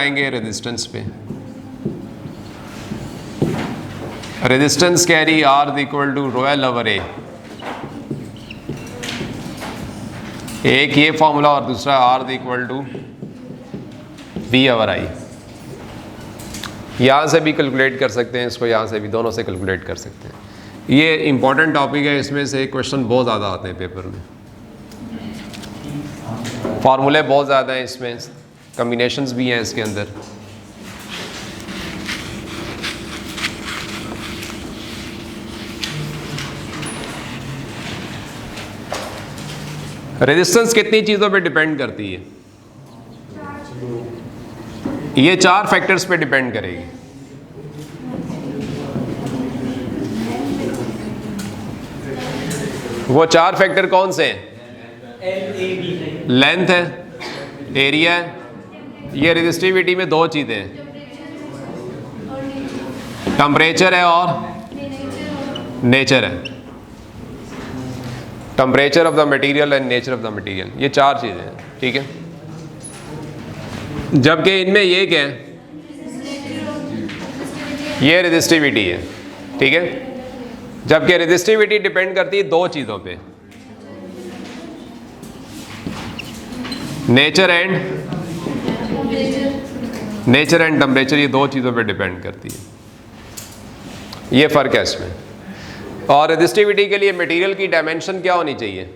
आएंगे रेजिस्टेंस पे। रेजिस्टेंस कैरी R equal to rho L over A. एक ये फॉर्मूला और दूसरा R equal to B over I. यहाँ से भी कैलकुलेट कर सकते हैं इसको, यहाँ से भी, दोनों से कैलकुलेट कर सकते हैं। ये इंपॉर्टेंट टॉपिक है, इसमें से क्वेश्चन बहुत ज़्यादा आते हैं पेपर में। फार्मूले बहुत ज़्यादा हैं इसमें, कम्बिनेशंस भी हैं इसके अंदर। रेजिस्टेंस कितनी चीज़ों पे डिपेंड करती है? ये 4 फैक्टर्स पे डिपेंड करेगी। वो 4 फैक्टर कौन से हैं? लेंथ है, एरिया है, ये रेजिस्टिविटी में 2 चीज़ें हैं, टेम्परेचर है और नेचर है। Temperature of the material and nature of the material, ये 4 चीज़ें हैं, ठीक है। जबकि इनमें ये क्या है? ये रेजिस्टिविटी है, ठीक है। जबकि रेजिस्टिविटी डिपेंड करती है 2 चीज़ों पे, नेचर एंड टेम्परेचर, ये 2 चीज़ों पे डिपेंड करती है। ये फ़र्क है इसमें। और रेजिस्टिविटी के लिए मटेरियल की डायमेंशन क्या होनी चाहिए?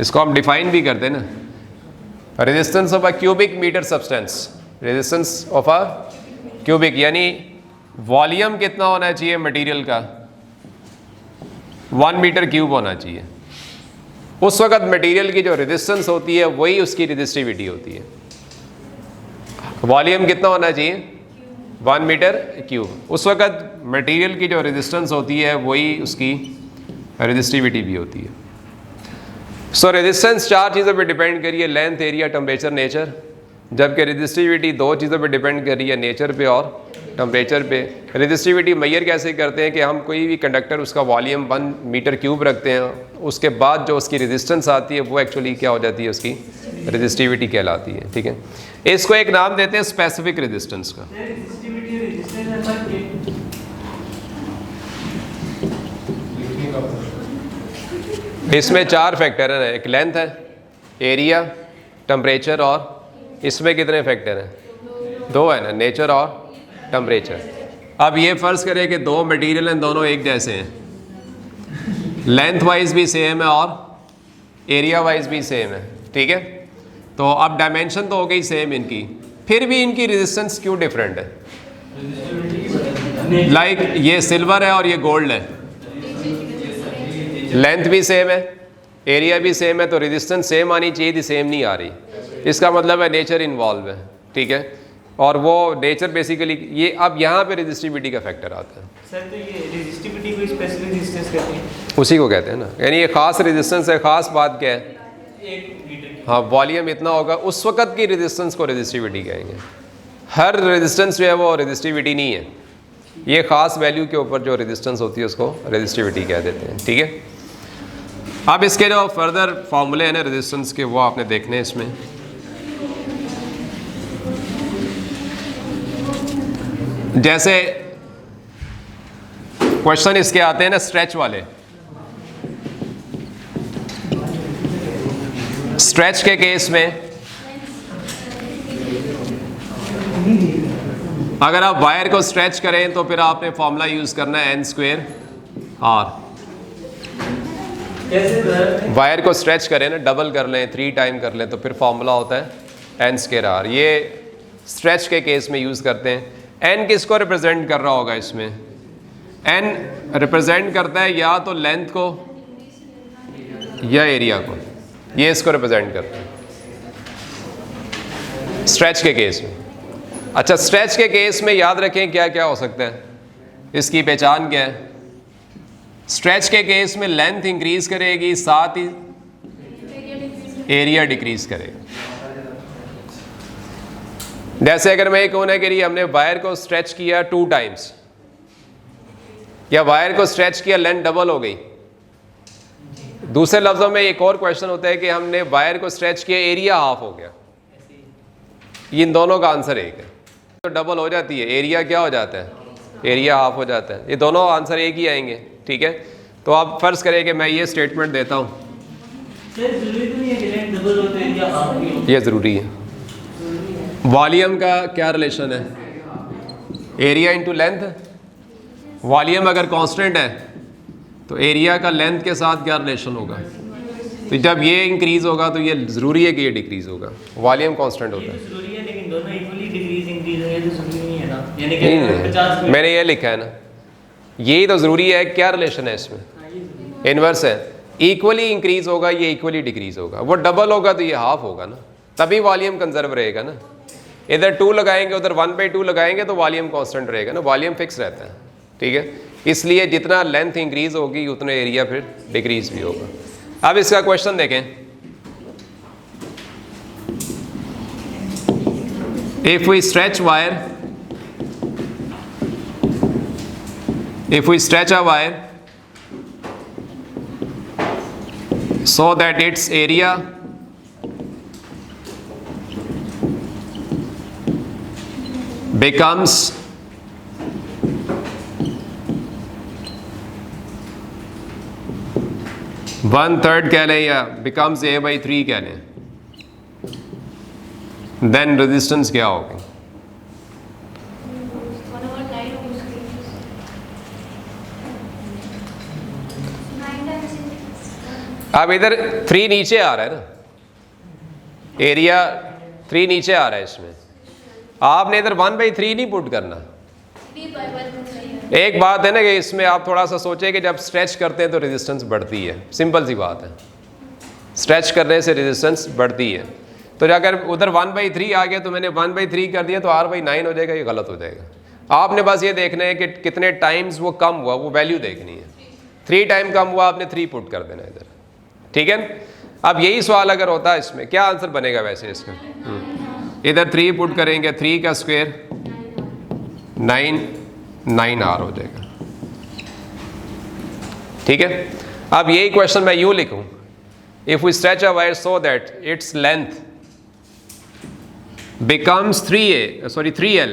इसको हम डिफाइन भी करते हैं ना, resistance of a cubic metre substance. Resistance of a cubic यानी वॉल्यूम कितना होना चाहिए मटेरियल का? 1 मीटर क्यूब होना चाहिए। उस वक्त मटेरियल की जो रेजिस्टेंस होती है वही उसकी रेजिस्टिविटी होती है। वॉल्यूम कितना होना चाहिए? 1 मीटर क्यूब। उस वक्त मटेरियल की जो रेजिस्टेंस होती है वही उसकी रेजिस्टिविटी भी होती है। सो रेजिस्टेंस 4 चीज़ों पे डिपेंड करिए, लेंथ, एरिया, टेम्परेचर, नेचर। जबकि रेजिस्टिविटी 2 चीज़ों पे डिपेंड कर रही है, नेचर पे और टेम्परेचर पे। रेजिस्टिविटी मेजर कैसे करते हैं कि हम कोई भी कंडक्टर उसका वॉल्यूम 1 मीटर क्यूब रखते हैं, उसके बाद जो उसकी रेजिस्टेंस आती है वो एक्चुअली क्या हो जाती है? उसकी रेजिस्टिविटी कहलाती है, ठीक है। इसको एक नाम देते हैं स्पेसिफिक रेजिस्टेंस का। इसमें 4 फैक्टर हैं, एक लेंथ है, एरिया, टेम्परेचर, और इसमें कितने फैक्टर हैं? 2 है ना, नेचर और टेम्परेचर। अब ये फ़र्ज़ करें कि 2 मटेरियल हैं, दोनों एक जैसे हैं, लेंथ वाइज भी सेम है और एरिया वाइज भी सेम है, ठीक है। तो अब डायमेंशन तो हो गई सेम इनकी, फिर भी इनकी रेजिस्टेंस क्यों डिफरेंट है? लाइक ये सिल्वर है और ये गोल्ड है, लेंथ भी सेम है, एरिया भी सेम है, तो रेजिस्टेंस सेम आनी चाहिए थी, सेम नहीं आ रही। इसका मतलब है नेचर इन्वॉल्व है, ठीक है। और वो नेचर बेसिकली ये, अब यहाँ पे रेजिस्टिविटी का फैक्टर आता है। सर तो ये रेजिस्टिविटी को स्पेसिफिक रेजिस्टेंस कहते हैं? उसी को कहते हैं ना, यानी ये खास रेजिस्टेंस है। खास बात क्या है? 1 मीटर। हाँ, वॉल्यूम इतना होगा, उस वक्त की रेजिस्टेंस को रेजिस्टिविटी कहेंगे। हर रेजिस्टेंस जो है वो रेजिस्टिविटी नहीं है, ये ख़ास वैल्यू के ऊपर जो रेजिस्टेंस होती है उसको रेजिस्टिविटी कह देते हैं, ठीक है। अब इसके जो फर्दर फार्मूले हैं ना रेजिस्टेंस के, वो आपने देखने हैं इसमें। जैसे क्वेश्चन इसके आते हैं ना स्ट्रेच वाले, स्ट्रेच के केस में अगर आप वायर को स्ट्रेच करें तो फिर आपने फॉर्मूला यूज करना है n² r। वायर को स्ट्रेच करें ना, डबल कर लें, 3 टाइम कर लें, तो फिर फॉर्मूला होता है n² r। ये स्ट्रेच के केस में यूज करते हैं। n किसको रिप्रेजेंट कर रहा होगा इसमें? n रिप्रेजेंट करता है या तो लेंथ को या एरिया को, ये इसको रिप्रेजेंट करता है स्ट्रेच के केस में। अच्छा, स्ट्रेच के केस में याद रखें क्या क्या हो सकता है, इसकी पहचान क्या है? स्ट्रेच के केस में लेंथ इंक्रीज करेगी, साथ ही एरिया डिक्रीज करेगा। जैसे अगर मैं ये कहूँ ना कि हमने वायर को स्ट्रेच किया 2 टाइम्स, या वायर को स्ट्रेच किया, लेंथ डबल हो गई। दूसरे लफ्ज़ों में एक और क्वेश्चन होता है कि हमने वायर को स्ट्रेच किया, एरिया हाफ हो गया। ये इन दोनों का आंसर एक है, तो डबल हो जाती है, एरिया क्या हो जाता है, एरिया हाफ हो जाता है। ये दोनों आंसर एक ही आएंगे, ठीक है। तो आप फ़र्ज़ करें कि मैं ये स्टेटमेंट देता हूँ, जरूरी तो नहीं है कि लेंथ डबल हो तो एरिया हाफ ही हो। ये ज़रूरी है। वॉल्यूम का क्या रिलेशन है, एरिया इंटू लेंथ। वॉल्यूम अगर कांस्टेंट है तो एरिया का लेंथ के साथ क्या रिलेशन होगा, तो जब ये इंक्रीज़ होगा तो ये ज़रूरी है कि ये डिक्रीज़ होगा, वॉल्यूम कांस्टेंट होता है। जरूरी है लेकिन दोनों इक्वली डिक्रीज इंक्रीज होंगे तो जरूरी नहीं है ना, यानी कि नहीं 50 नहीं, मैंने ये लिखा है ना, यही तो ज़रूरी है। क्या रिलेशन है इसमें, इन्वर्स है, इक्वली इंक्रीज़ होगा, ये इक्वली डिक्रीज़ होगा। वो डबल होगा तो ये हाफ होगा ना, तभी वॉल्यूम कंजर्व रहेगा ना। इधर 2 लगाएंगे उधर 1/2 लगाएंगे तो वॉल्यूम कांस्टेंट रहेगा ना, वॉल्यूम फिक्स रहता है, ठीक है। इसलिए जितना लेंथ इंक्रीज़ होगी उतना एरिया फिर डिक्रीज़ भी होगा। अब इसका क्वेश्चन देखें, if we stretch a wire so that its area becomes 1/3 कह लें या becomes a/3 कह लें, देन रेजिस्टेंस क्या होगी। अब इधर 3 नीचे आ रहा है ना, एरिया 3 नीचे आ रहा है इसमें, आपने इधर 1/3 नहीं पुट करना। एक बात है ना कि इसमें आप थोड़ा सा सोचें कि जब स्ट्रेच करते हैं तो रेजिस्टेंस बढ़ती है, सिंपल सी बात है, स्ट्रेच करने से रेजिस्टेंस बढ़ती है। तो अगर उधर 1/3 आ गया तो मैंने 1/3 कर दिया तो R/9 हो जाएगा, ये गलत हो जाएगा। आपने बस ये देखना है कि कितने टाइम्स वो कम हुआ, वो वैल्यू देखनी है। 3 टाइम कम हुआ, आपने 3 पुट कर देना इधर, ठीक है। अब यही सवाल अगर होता है इसमें, क्या आंसर बनेगा वैसे इसका, इधर 3 पुट करेंगे, 3 का स्क्वायर 9R हो जाएगा, ठीक है। अब यही क्वेश्चन मैं यूँ लिखूँ, if we stretch a wire so that its length becomes 3L।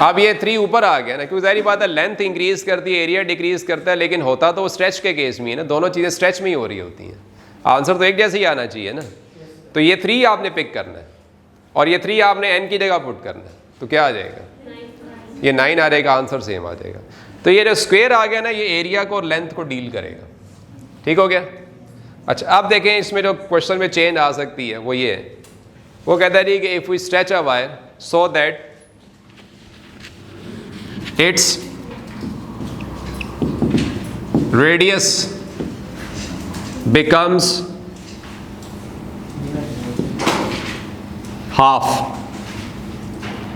अब ये 3 ऊपर आ गया ना, क्योंकि जाहिर बात है लेंथ इंक्रीज करती है, एरिया डिक्रीज करता है, लेकिन होता तो स्ट्रेच के केस में है ना, दोनों चीज़ें स्ट्रेच में ही हो रही होती हैं, आंसर तो एक जैसे ही आना चाहिए ना। तो ये 3 आपने पिक करना है और ये 3 आपने n की जगह पुट करना है, तो क्या आ जाएगा, ये 9 आ जाएगा, आंसर सेम आ जाएगा। तो ये जो स्क्वायर आ गया ना, ये एरिया को और लेंथ को डील करेगा, ठीक हो गया। अच्छा अब देखें इसमें जो क्वेश्चन में चेंज आ सकती है वो ये है, वो कहता है कि if we stretch a wire so that its radius becomes half,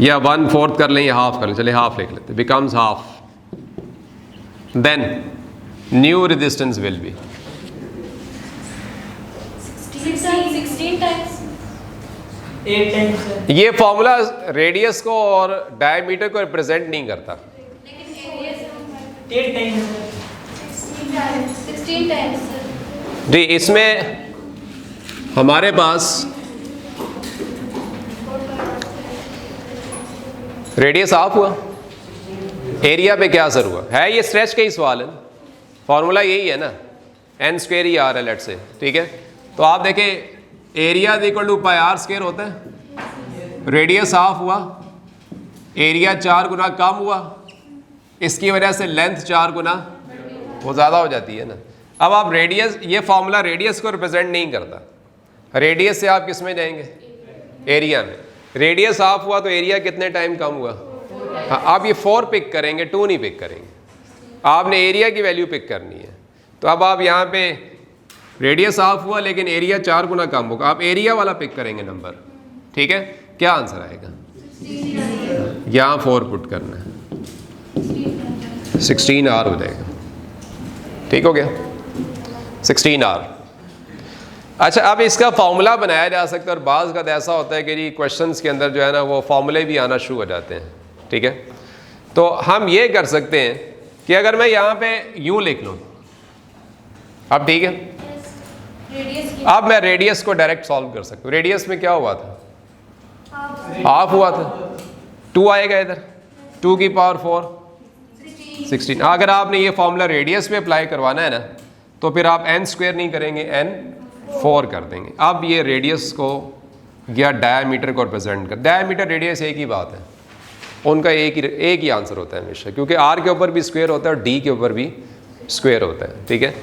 या 1/4 कर लें या हाफ कर लें, चलिए हाफ लिख लेते, becomes half, then new resistance will be 16 times। 8 times. ये फॉर्मूला रेडियस को और डायमीटर को रिप्रेजेंट नहीं करता। 8 टाइम्स। 16 times। जी इसमें हमारे पास रेडियस हाफ हुआ, एरिया पे क्या असर हुआ है, ये स्ट्रेच का ही सवाल है ना, फॉर्मूला यही है ना, n² ही आ रहा है लेट से, ठीक है। तो आप देखें एरिया इक्वल टू πr² होता है, रेडियस हाफ हुआ, एरिया 4 गुना कम हुआ, इसकी वजह से लेंथ 4 गुना वो ज़्यादा हो जाती है ना। अब आप रेडियस, ये फॉर्मूला रेडियस को रिप्रेजेंट नहीं करता, रेडियस से आप किस में जाएंगे, एरिया में। रेडियस हाफ हुआ तो एरिया कितने टाइम कम हुआ, हाँ आप ये 4 पिक करेंगे, 2 नहीं पिक करेंगे, आपने एरिया की वैल्यू पिक करनी है। तो अब आप यहाँ पे रेडियस हाफ हुआ लेकिन एरिया 4 गुना कम होगा, आप एरिया वाला पिक करेंगे नंबर, ठीक है। क्या आंसर आएगा, यहाँ 4 पुट करना है, 16R हो जाएगा, ठीक हो गया, 16R। अच्छा अब इसका फार्मूला बनाया जा सकता है, और बाज़ का ऐसा होता है कि जी क्वेश्चंस के अंदर जो है ना वो फार्मूले भी आना शुरू हो जाते हैं, ठीक है। तो हम ये कर सकते हैं कि अगर मैं यहाँ पे यूँ लिख लूँ, अब ठीक है, रेडियस की अब मैं रेडियस को डायरेक्ट सॉल्व कर सकता हूँ। रेडियस में क्या हुआ था? हाफ हुआ था। 2 आएगा इधर, 2 की पावर 4 16। अगर आपने ये फॉर्मूला रेडियस में अप्लाई करवाना है ना, तो फिर आप n स्क्वायर नहीं करेंगे, n 4 कर देंगे। अब ये रेडियस को या डायमीटर को रिप्रेजेंट कर, डायमीटर रेडियस एक ही बात है, उनका एक ही आंसर होता है हमेशा, क्योंकि r के ऊपर भी स्क्वायर होता है और d के ऊपर भी स्क्वायर होता है। ठीक है,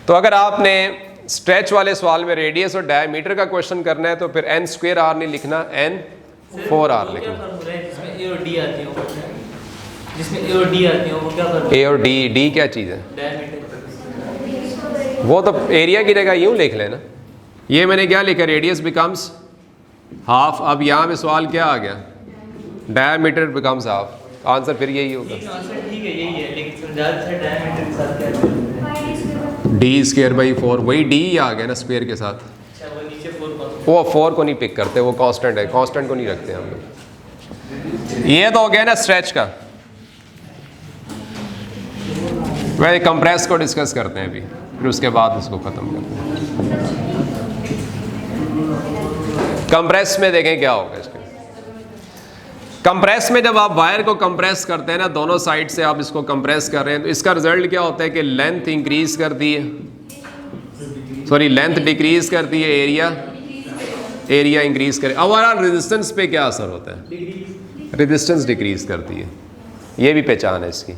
तो अगर आपने स्ट्रेच वाले सवाल में रेडियस और डायमीटर का क्वेश्चन करना है तो फिर n स्क्वायर r नहीं लिखना, n 4r लिखना। जिसमें ए और डी आती है वो, जिसमें ए और डी आती है वो क्या करते a और d क्या चीज़ है? हैं? डायमीटर। वो तो एरिया की जगह यूँ लिख लेना। ये मैंने क्या लिखा, रेडियस बिकम्स हाफ। अब यहाँ पे सवाल क्या आ गया, डायमीटर बिकम्स हाफ, आंसर फिर यही होगा। आंसर ठीक है, यही है, लेकिन समझाते हैं डायमीटर के साथ क्या करते हैं। d स्क्वायर बाई 4, वही d ही आ गया ना स्क्वायर के साथ। अच्छा, वो नीचे 4 पास। वो 4 को नहीं पिक करते, वो कांस्टेंट है, कांस्टेंट को नहीं रखते हम लोग। ये तो हो गया ना स्ट्रेच का। वह कंप्रेस को डिस्कस करते हैं अभी, फिर उसके बाद उसको ख़त्म करते हैं। कंप्रेस में देखें क्या होगा इसके। कंप्रेस में जब आप वायर को कंप्रेस करते हैं ना, दोनों साइड से आप इसको कंप्रेस कर रहे हैं, तो इसका रिजल्ट क्या होता है कि लेंथ इंक्रीज करती है, सॉरी लेंथ डिक्रीज करती है, एरिया इंक्रीज करे। ओवरऑल रेजिस्टेंस पे क्या असर होता है? रेजिस्टेंस डिक्रीज करती है, ये भी पहचान है इसकी।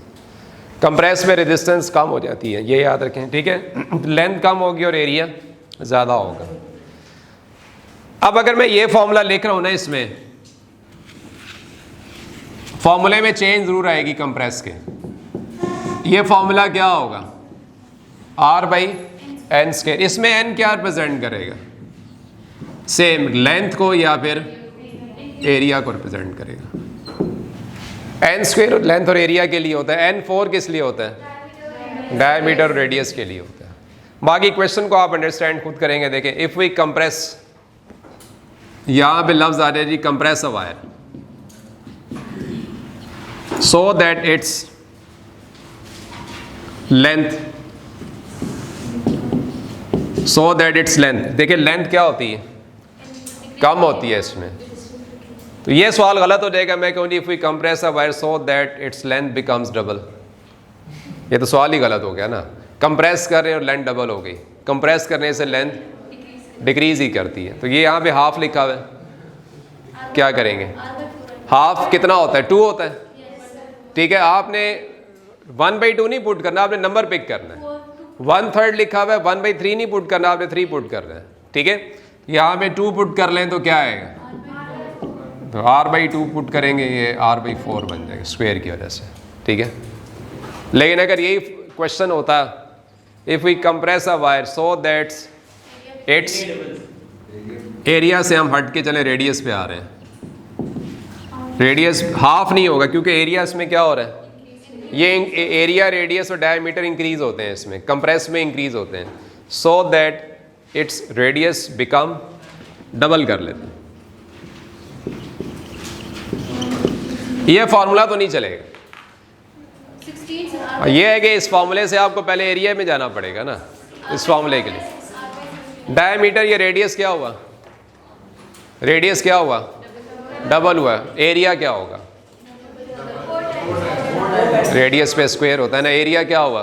कंप्रेस में रेजिस्टेंस कम हो जाती है, ये याद रखें। ठीक है, लेंथ कम होगी और एरिया ज़्यादा होगा। अब अगर मैं ये फॉर्मूला लिख रहा हूँ ना, इसमें फॉर्मूले में चेंज ज़रूर आएगी कंप्रेस के। ये फॉर्मूला क्या होगा? r by n square. इसमें n क्या रिप्रेजेंट करेगा? सेम लेंथ को या फिर एरिया को रिप्रेजेंट करेगा। n स्क्वायर लेंथ और एरिया के लिए होता है, n 4 किस लिए होता है? डायमीटर रेडियस के लिए होता है। बाकी क्वेश्चन को आप अंडरस्टैंड खुद करेंगे। देखें, इफ़ वी कंप्रेस, यहाँ पे लफ्ज़ आ रहा है जी compress a wire so that its length, देखिए लेंथ क्या होती है? कम होती है इसमें। तो ये सवाल गलत हो जाएगा। मैं कहूँ if we compress a wire so that its length becomes double, ये तो सवाल ही गलत हो गया ना। कंप्रेस कर रहे हैं और लेंथ डबल हो गई, कंप्रेस करने से लेंथ डिक्रीज ही करती है। तो ये यहाँ पे हाफ लिखा हुआ है, क्या करेंगे? हाफ कितना होता है? 2 होता है। ठीक है, आपने 1/2 नहीं पुट करना, आपने नंबर पिक करना है। 1/3 लिखा हुआ है, 1/3 नहीं पुट करना, आपने 3 पुट करना है। ठीक है, यहाँ पे 2 पुट कर लें तो क्या आएगा? तो r/2 पुट करेंगे, ये r/4 बन जाएगा स्क्वायर की वजह से। ठीक है, लेकिन अगर यही क्वेश्चन होता, if we compress a wire so that's its area से हम हट के चले रेडियस पे आ रहे हैं। रेडियस हाफ नहीं होगा क्योंकि एरिया इसमें क्या हो रहा है? ये एरिया रेडियस और डायमीटर इंक्रीज होते हैं, इसमें कंप्रेस में इंक्रीज होते हैं, सो that its radius become double कर लेते हैं। ये फॉर्मूला तो नहीं चलेगा। 16 से ये है कि इस फॉर्मूले से आपको पहले एरिया में जाना पड़ेगा ना, इस फॉर्मूले के लिए। डायमीटर, ये रेडियस क्या हुआ? रेडियस क्या हुआ? डबल हुआ। एरिया क्या होगा? रेडियस पे स्क्वायर होता है ना, एरिया क्या हुआ?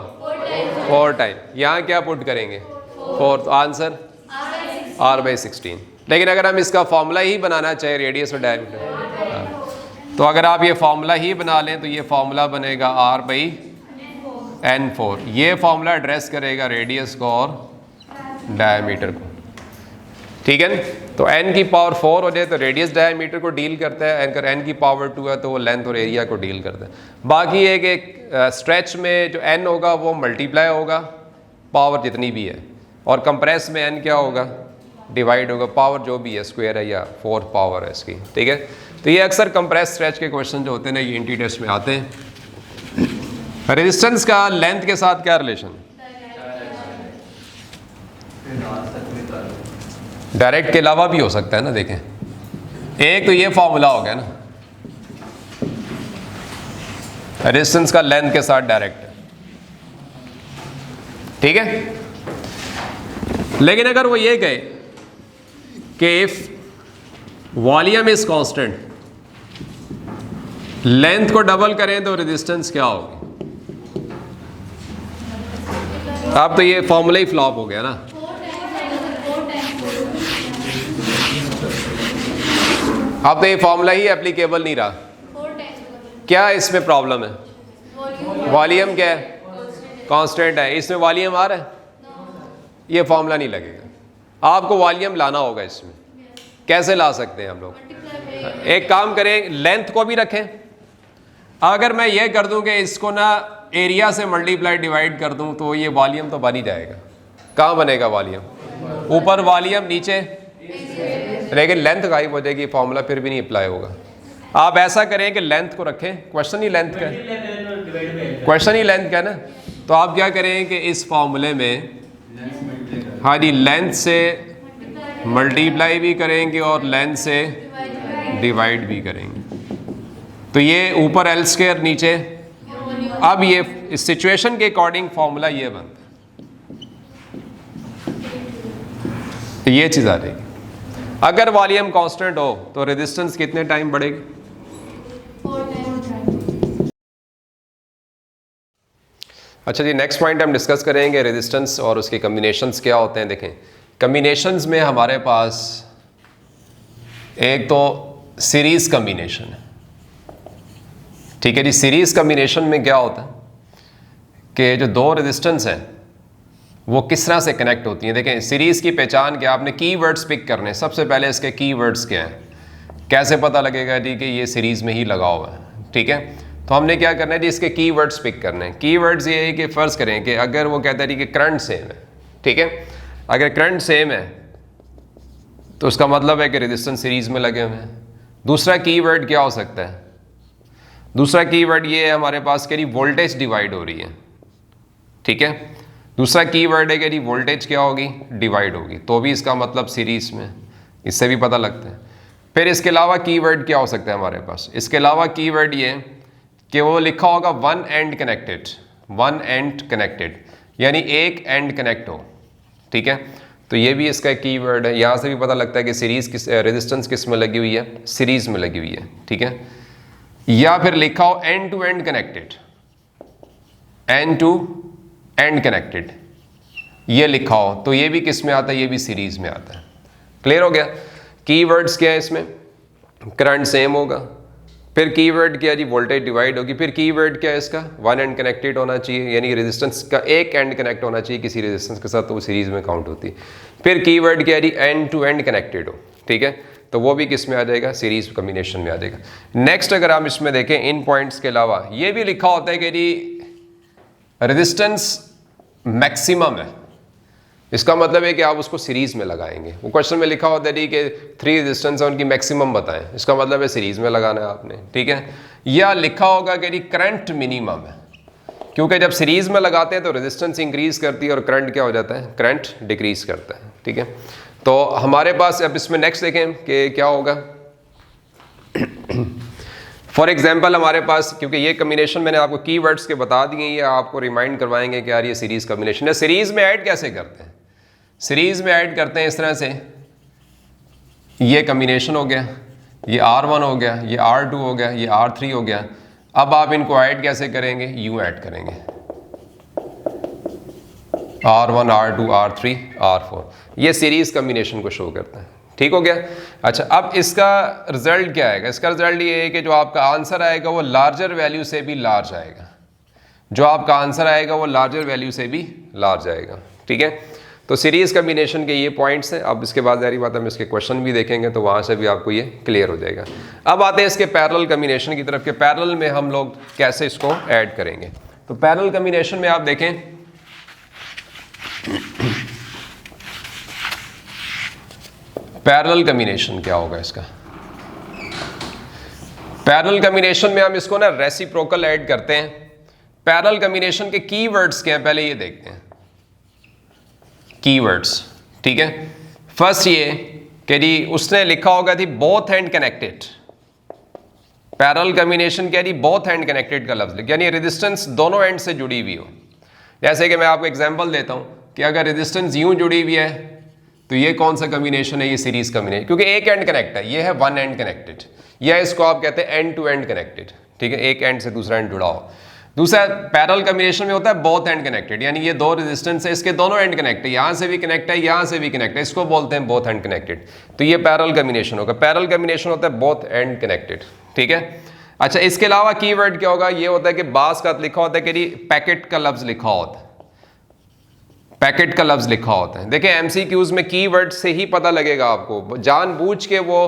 4 टाइम। यहाँ क्या पुट करेंगे? 4, तो आंसर r/16। लेकिन अगर हम इसका फॉर्मूला ही बनाना चाहे रेडियस और डायमीटर, तो अगर आप ये फॉर्मूला ही बना लें तो ये फॉर्मूला बनेगा r/n4। ये फॉर्मूला एड्रेस करेगा रेडियस को और डायमीटर को। ठीक है ना, तो n की पावर 4 हो जाए तो रेडियस डायमीटर को डील करता है, अगर n की पावर 2 है तो वो लेंथ और एरिया को डील करता है। बाकी एक स्ट्रेच में जो n होगा वो मल्टीप्लाई होगा पावर जितनी भी है, और कंप्रेस में n क्या होगा? डिवाइड होगा, पावर जो भी है स्क्वायर है या 4 पावर है इसकी। ठीक है, तो ये अक्सर कंप्रेस स्ट्रेच के क्वेश्चन जो होते हैं ना, ये इंटी टेस्ट में आते हैं। रेजिस्टेंस का लेंथ के साथ क्या रिलेशन? डायरेक्ट के अलावा भी हो सकता है ना। देखें, एक तो ये फॉर्मूला हो गया ना, रेजिस्टेंस का लेंथ के साथ डायरेक्ट। ठीक है, लेकिन अगर वो ये कहे कि if volume is constant, length को डबल करें तो रेजिस्टेंस क्या होगी? अब तो ये फॉर्मूला ही फ्लॉप हो गया ना। अब तो ये फॉर्मूला ही एप्लीकेबल नहीं रहा। क्या इसमें प्रॉब्लम है? वॉल्यूम क्या है? कांस्टेंट है। इसमें वॉल्यूम आ रहा है, ये फॉर्मूला नहीं लगेगा। आपको वॉल्यूम लाना होगा इसमें। कैसे ला सकते हैं हम लोग? एक काम करें, लेंथ को भी रखें। अगर मैं ये कर दूं कि इसको ना एरिया से मल्टीप्लाई डिवाइड कर दूं तो ये वॉल्यूम तो बन ही जाएगा। कहाँ बनेगा वॉल्यूम? ऊपर वॉल्यूम, नीचे, लेकिन लेंथ गायब हो जाएगी, फॉर्मूला फिर भी नहीं अप्लाई होगा। आप ऐसा करें कि लेंथ को रखें। क्वेश्चन ही लेंथ का है, क्वेश्चन ही लेंथ का है ना। तो आप क्या करें कि इस फॉर्मूले में हाँ जी लेंथ से मल्टीप्लाई भी करेंगे और लेंथ से डिवाइड भी करेंगे। तो ये ऊपर एल स्क्वायर, नीचे। अब ये इस सिचुएशन के अकॉर्डिंग फॉर्मूला ये बनता है, तो ये चीज़ आ जाएगी। अगर वॉल्यूम कांस्टेंट हो तो रेजिस्टेंस कितने टाइम बढ़ेगी? 4 times। अच्छा जी, नेक्स्ट पॉइंट हम डिस्कस करेंगे रेजिस्टेंस और उसके कम्बिनेशंस क्या होते हैं। देखें, कम्बिनेशंस में हमारे पास एक तो सीरीज़ कम्बिनेशन है, ठीक है जी। सीरीज़ कम्बिनेशन में क्या होता है कि जो दो रेजिस्टेंस हैं वो किस तरह से कनेक्ट होती हैं। देखें, सीरीज़ की पहचान क्या, आपने कीवर्ड्स पिक करने हैं। सबसे पहले इसके कीवर्ड्स क्या हैं, कैसे पता लगेगा जी कि ये सीरीज़ में ही लगा हुआ है, ठीक है। तो हमने क्या करना है जी, इसके कीवर्ड्स पिक करने हैं। कीवर्ड्स ये है कि फ़र्ज़ करें कि अगर वो कहता है जी कि करंट सेम है, ठीक है। अगर करंट सेम है तो उसका मतलब है कि रेजिस्टेंस सीरीज़ में लगे हुए हैं। दूसरा कीवर्ड क्या हो सकता है? दूसरा कीवर्ड ये है हमारे पास कि वोल्टेज डिवाइड हो रही है, ठीक है। दूसरा कीवर्ड है कि वोल्टेज क्या होगी, डिवाइड होगी, तो भी इसका मतलब सीरीज़ में, इससे भी पता लगता है। फिर इसके अलावा कीवर्ड क्या हो सकता है हमारे पास? इसके अलावा कीवर्ड ये कि वो लिखा होगा one and connected, one and connected, यानी एक एंड कनेक्ट हो, ठीक है। तो ये भी इसका एक कीवर्ड है। यहाँ से भी पता लगता है कि सीरीज़ किस रेजिस्टेंस किस में लगी हुई है, सीरीज़ में लगी हुई है, ठीक है। या फिर लिखा हो end to end connected, end to end connected, ये लिखा हो तो ये भी किस में आता है, ये भी सीरीज़ में आता है। क्लियर हो गया? कीवर्ड्स क्या है इसमें? करंट सेम होगा, फिर कीवर्ड क्या जी, वोल्टेज डिवाइड होगी, फिर कीवर्ड क्या है इसका, वन एंड कनेक्टेड होना चाहिए, यानी रेजिस्टेंस का एक एंड कनेक्ट होना चाहिए किसी रेजिस्टेंस के साथ, तो वो सीरीज़ में काउंट होती है। फिर कीवर्ड क्या है जी, एंड टू एंड कनेक्टेड हो, ठीक है, तो वो भी किस में आ जाएगा, सीरीज़ कम्बिनेशन में आ जाएगा। नेक्स्ट अगर हम इसमें देखें, इन पॉइंट्स के अलावा ये भी लिखा होता है कि जी रेजिस्टेंस मैक्सिमम है, इसका मतलब है कि आप उसको सीरीज़ में लगाएंगे। वो क्वेश्चन में लिखा होता है कि 3 रेजिस्टेंस है, उनकी मैक्सिमम बताएं, इसका मतलब है सीरीज़ में लगाना है आपने, ठीक है। या लिखा होगा कि करंट मिनिमम है, क्योंकि जब सीरीज़ में लगाते हैं तो रेजिस्टेंस इंक्रीज करती है और करंट क्या हो जाता है, करंट डिक्रीज करता है, ठीक है। तो हमारे पास अब इसमें नेक्स्ट देखें कि क्या होगा। फॉर एग्जाम्पल हमारे पास, क्योंकि ये कम्बिनेशन मैंने आपको कीवर्ड्स के बता दिए, ये आपको रिमाइंड करवाएंगे कि यार ये सीरीज़ कम्बिनेशन है। सीरीज़ में ऐड कैसे करते हैं? सीरीज़ में ऐड करते हैं इस तरह से, ये कम्बिनेशन हो गया, ये R1 हो गया, ये R2 हो गया, ये R3 हो गया। अब आप इनको ऐड कैसे करेंगे? यूँ ऐड करेंगे, R1 R2 R3 R4, ये सीरीज़ कम्बिनेशन को शो करता है, ठीक हो गया। अच्छा, अब इसका रिजल्ट क्या आएगा? इसका रिजल्ट ये है कि जो आपका आंसर आएगा वो लार्जर वैल्यू से भी लार्ज आएगा, जो आपका आंसर आएगा वो लार्जर वैल्यू से भी लार्ज आएगा, ठीक है। तो सीरीज़ कम्बिनेशन के ये पॉइंट्स हैं। अब इसके बाद जारी बात हम इसके क्वेश्चन भी देखेंगे, तो वहाँ से भी आपको ये क्लियर हो जाएगा। अब आते हैं इसके पैरेलल कम्बिनेशन की तरफ, के पैरेलल में हम लोग कैसे इसको ऐड करेंगे। तो पैरेलल कम्बिनेशन में आप देखें, पैरेलल कम्बिनेशन क्या होगा इसका। पैरेलल कम्बिनेशन में हम इसको ना रेसिप्रोकल ऐड करते हैं। पैरेलल कम्बिनेशन के कीवर्ड्स क्या हैं, पहले ये देखते हैं कीवर्ड्स, ठीक है। फर्स्ट ये कि जी उसने लिखा होगा थी both and connected. Parallel combination क्या जी, बोथ एंड कनेक्टेड का लफ्ज, यानी रेजिस्टेंस दोनों एंड से जुड़ी हुई हो। जैसे कि मैं आपको एग्जांपल देता हूँ, कि अगर रेजिस्टेंस यूं जुड़ी हुई है तो ये कौन सा कम्बिनेशन है, ये सीरीज कम्बिनेशन, क्योंकि एक एंड कनेक्ट है, ये है वन एंड कनेक्टेड, या इसको आप कहते हैं एंड टू एंड कनेक्टेड, ठीक है, एक एंड से दूसरा एंड जुड़ा हो। दूसरा पैरेलल कम्बिनेशन में होता है बोथ एंड कनेक्टेड, यानी ये दो रेजिस्टेंस है, इसके दोनों एंड कनेक्ट है, यहाँ से भी कनेक्ट है, यहाँ से भी कनेक्ट है, इसको बोलते हैं बोथ एंड कनेक्टेड। तो ये पैरेलल कम्बिनेशन होगा। पैरेलल कम्बिनेशन होता है बोथ एंड कनेक्टेड, ठीक है। अच्छा, इसके अलावा कीवर्ड क्या होगा, ये होता है कि बास का लिखा होता है कि पैकेट का लफ्ज लिखा होता है, पैकेट का लफ्ज लिखा होता है। देखिए एमसीक्यूज में कीवर्ड से ही पता लगेगा आपको, जानबूझ के वो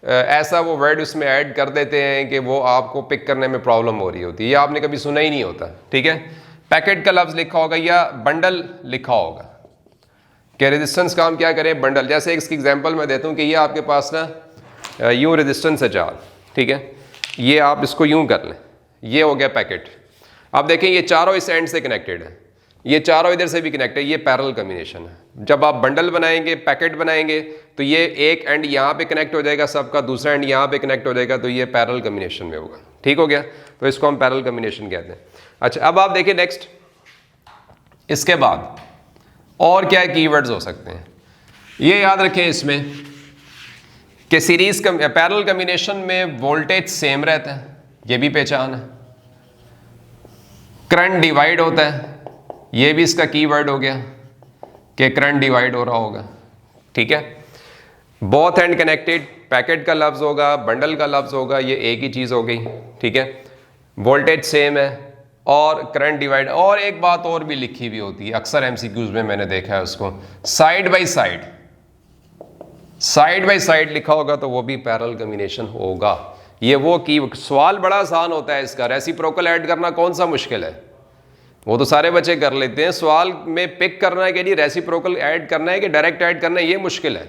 ऐसा वो वर्ड उसमें ऐड कर देते हैं कि वो आपको पिक करने में प्रॉब्लम हो रही होती है, ये आपने कभी सुना ही नहीं होता, ठीक है। पैकेट का लफ्ज लिखा होगा या बंडल लिखा होगा कि रेजिस्टेंस काम क्या करे, बंडल। जैसे इसकी एग्जांपल मैं देता हूँ कि ये आपके पास ना यूँ रेजिस्टेंस है 4, ठीक है, ये आप इसको यूँ कर लें, ये हो गया पैकेट। अब देखें ये चारों इस एंड से कनेक्टेड है, ये चारों इधर से भी कनेक्टेड, ये पैरेलल कम्बिनेशन है। जब आप बंडल बनाएंगे, पैकेट बनाएंगे, तो ये एक एंड यहाँ पे कनेक्ट हो जाएगा सबका, दूसरा एंड यहाँ पे कनेक्ट हो जाएगा, तो ये पैरेलल कम्बिनेशन में होगा, ठीक हो गया। तो इसको हम पैरेलल कम्बिनेशन कहते हैं। अच्छा, अब आप देखिए नेक्स्ट, इसके बाद और क्या कीवर्ड्स हो सकते हैं, ये याद रखें इसमें कि सीरीज पैरेलल कम्बिनेशन में वोल्टेज सेम रहता है, ये भी पहचान है। करंट डिवाइड होता है, ये भी इसका कीवर्ड हो गया कि करंट डिवाइड हो रहा होगा, ठीक है। बोथ एंड कनेक्टेड, पैकेट का लफ्ज होगा, बंडल का लफ्ज होगा, ये एक ही चीज़ हो गई, ठीक है। वोल्टेज सेम है और करंट डिवाइड। और एक बात और भी लिखी हुई होती है अक्सर एमसीक्यूज में, मैंने देखा है उसको, side by side, side by side लिखा होगा तो वो भी पैरेलल कम्बिनेशन होगा। ये वो की सवाल बड़ा आसान होता है इसका, रेसिप्रोकल ऐड करना कौन सा मुश्किल है, वो तो सारे बच्चे कर लेते हैं। सवाल में पिक करना है कि जी रेसिप्रोकल ऐड करना है कि डायरेक्ट ऐड करना है, ये मुश्किल है,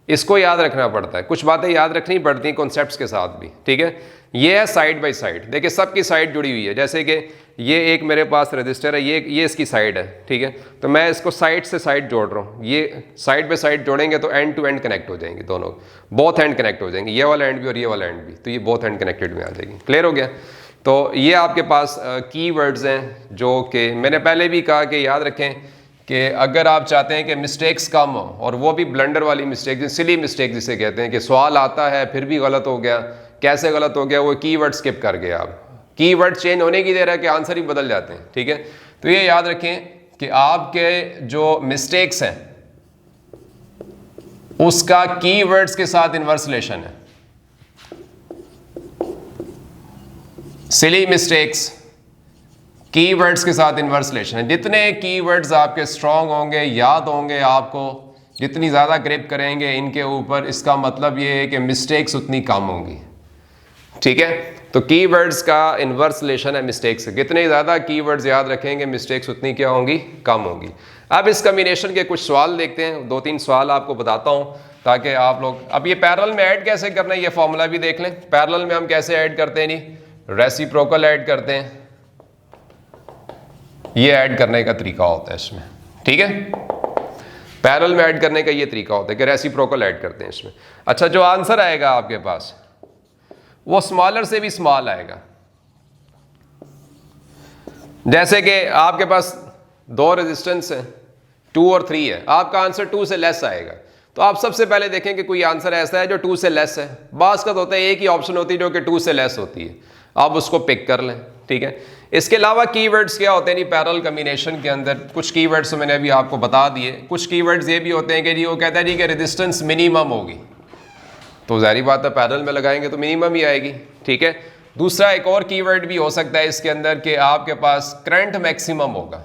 इसको याद रखना पड़ता है। कुछ बातें याद रखनी पड़ती हैं कॉन्सेप्ट्स के साथ भी, ठीक है। ये है साइड बाय साइड, देखिए सबकी साइड जुड़ी हुई है, जैसे कि ये एक मेरे पास रजिस्टर है, ये इसकी साइड है, ठीक है, तो मैं इसको साइड से साइड जोड़ रहा हूँ, ये साइड बाय साइड जोड़ेंगे तो एंड टू एंड कनेक्ट हो जाएंगे, दोनों बोथ एंड कनेक्ट हो जाएंगे, ये वाला एंड भी और ये वाला एंड भी, तो ये बोथ एंड कनेक्टेड में आ जाएगी। क्लियर हो गया। तो ये आपके पास कीवर्ड्स हैं जो कि मैंने पहले भी कहा कि याद रखें कि अगर आप चाहते हैं कि मिस्टेक्स कम हो, और वो भी ब्लंडर वाली मिस्टेक, सिली मिस्टेक जिसे कहते हैं कि सवाल आता है फिर भी गलत हो गया, कैसे गलत हो गया, वो कीवर्ड स्किप कर गए आप, कीवर्ड चेंज होने की देर है कि आंसर ही बदल जाते हैं, ठीक है। तो ये याद रखें कि आपके जो मिस्टेक्स हैं उसका कीवर्ड्स के साथ इन्वर्स रिलेशन है। सिली मिस्टेक्स कीवर्ड्स के साथ इन्वर्स रिलेशन है। जितने कीवर्ड्स आपके स्ट्रांग होंगे, याद होंगे आपको, जितनी ज़्यादा ग्रिप करेंगे इनके ऊपर, इसका मतलब ये है कि मिस्टेक्स उतनी कम होंगी, ठीक है। तो कीवर्ड्स का इन्वर्स रिलेशन है मिस्टेक्स से, जितने ज़्यादा कीवर्ड्स याद रखेंगे मिस्टेक्स उतनी क्या होंगी, कम होंगी। अब इस कम्बिनेशन के कुछ सवाल देखते हैं, 2-3 सवाल आपको बताता हूँ ताकि आप लोग, अब ये पैरेलल में ऐड कैसे करना है ये फॉर्मूला भी देख लें। पैरेलल में हम कैसे ऐड करते हैं, नहीं रेसिप्रोकल ऐड करते हैं, ये ऐड करने का तरीका होता है इसमें, ठीक है। पैरेलल में ऐड करने का ये तरीका होता है कि रेसिप्रोकल ऐड करते हैं इसमें। अच्छा, जो आंसर आएगा आपके पास वो स्मॉलर से भी स्मॉल आएगा। जैसे कि आपके पास 2 रेजिस्टेंस है, 2 और 3 है, आपका आंसर 2 से लेस आएगा, तो आप सबसे पहले देखें कि कोई आंसर ऐसा है जो 2 से लेस है। बास का तो होता है एक ही ऑप्शन होती है जो कि 2 से लेस होती है, आप उसको पिक कर लें, ठीक है। इसके अलावा कीवर्ड्स क्या होते हैं, नहीं पैरेलल कम्बिनेशन के अंदर कुछ कीवर्ड्स मैंने अभी आपको बता दिए। कुछ कीवर्ड्स ये भी होते हैं कि जी वो कहता है जी कि रेजिस्टेंस मिनिमम होगी, तो जारी बात है पैरेलल में लगाएंगे तो मिनिमम ही आएगी, ठीक है। दूसरा एक और कीवर्ड भी हो सकता है इसके अंदर कि आपके पास करंट मैक्सिमम होगा,